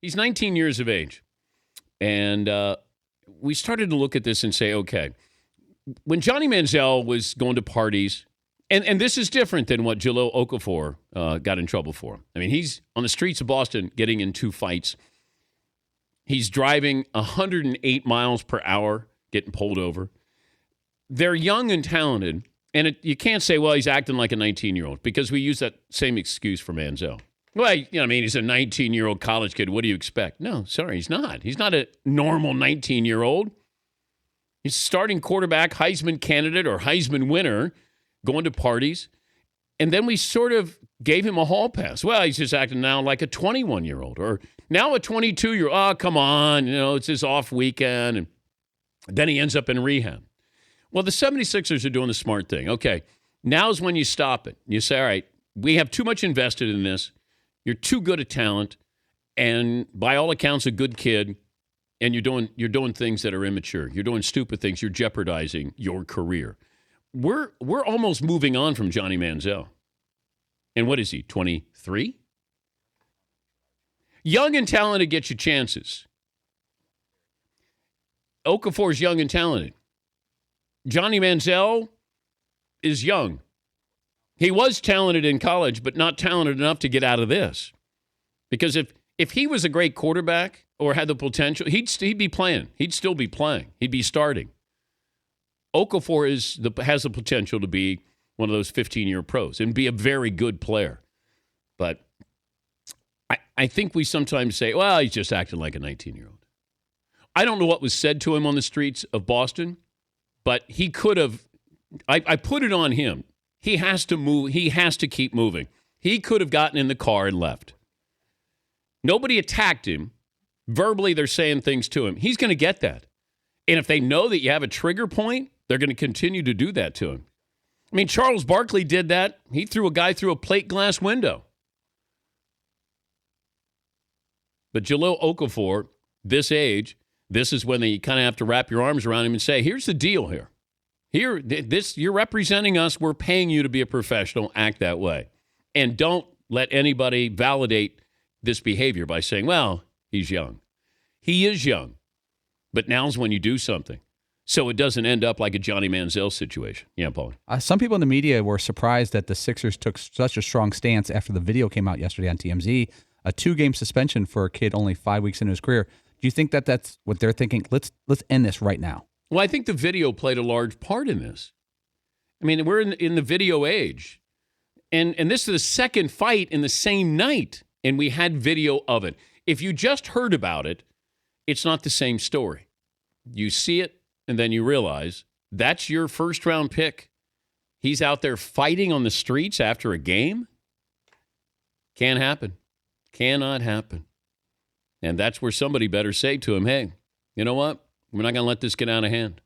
He's 19 years of age. And we started to look at this and say, okay, when Johnny Manziel was going to parties, and this is different than what Jahlil Okafor got in trouble for. I mean, he's on the streets of Boston getting in 2 fights. He's driving 108 miles per hour, getting pulled over. They're young and talented, and you can't say, well, he's acting like a 19-year-old, because we use that same excuse for Manziel. Well, he's a 19-year-old college kid. What do you expect? No, sorry, he's not. He's not a normal 19-year-old. He's a starting quarterback, Heisman candidate, or Heisman winner, going to parties. And then we sort of gave him a hall pass. Well, he's just acting now like a 21-year-old, or now a 22-year-old. Oh, come on, it's his off weekend. And then he ends up in rehab. Well, the 76ers are doing the smart thing. Okay, now's when you stop it. You say, all right, we have too much invested in this. You're too good a talent, and by all accounts, a good kid, and you're doing things that are immature. You're doing stupid things. You're jeopardizing your career. We're almost moving on from Johnny Manziel. And what is he, 23? Young and talented gets you chances. Okafor's young and talented. Johnny Manziel is young. He was talented in college, but not talented enough to get out of this. Because if he was a great quarterback or had the potential, he'd be playing. He'd still be playing. He'd be starting. Okafor has the potential to be one of those 15-year pros and be a very good player. But I think we sometimes say, well, he's just acting like a 19-year-old. I don't know what was said to him on the streets of Boston, but he could have. I put it on him. He has to move. He has to keep moving. He could have gotten in the car and left. Nobody attacked him. Verbally, they're saying things to him. He's going to get that. And if they know that you have a trigger point, they're going to continue to do that to him. I mean, Charles Barkley did that. He threw a guy through a plate glass window. But Jahlil Okafor, this age, this is when you kind of have to wrap your arms around him and say, here's the deal here. You're representing us. We're paying you to be a professional. Act that way. And don't let anybody validate this behavior by saying, well, he's young. He is young. But now's when you do something. So it doesn't end up like a Johnny Manziel situation. Yeah, Paul. Some people in the media were surprised that the Sixers took such a strong stance after the video came out yesterday on TMZ. A 2-game suspension for a kid only 5 weeks into his career. Do you think that that's what they're thinking? Let's end this right now. Well, I think the video played a large part in this. I mean, we're in the video age. And this is the second fight in the same night, and we had video of it. If you just heard about it, it's not the same story. You see it, and then you realize that's your first-round pick. He's out there fighting on the streets after a game? Can't happen. Cannot happen. And that's where somebody better say to him, hey, you know what? We're not going to let this get out of hand.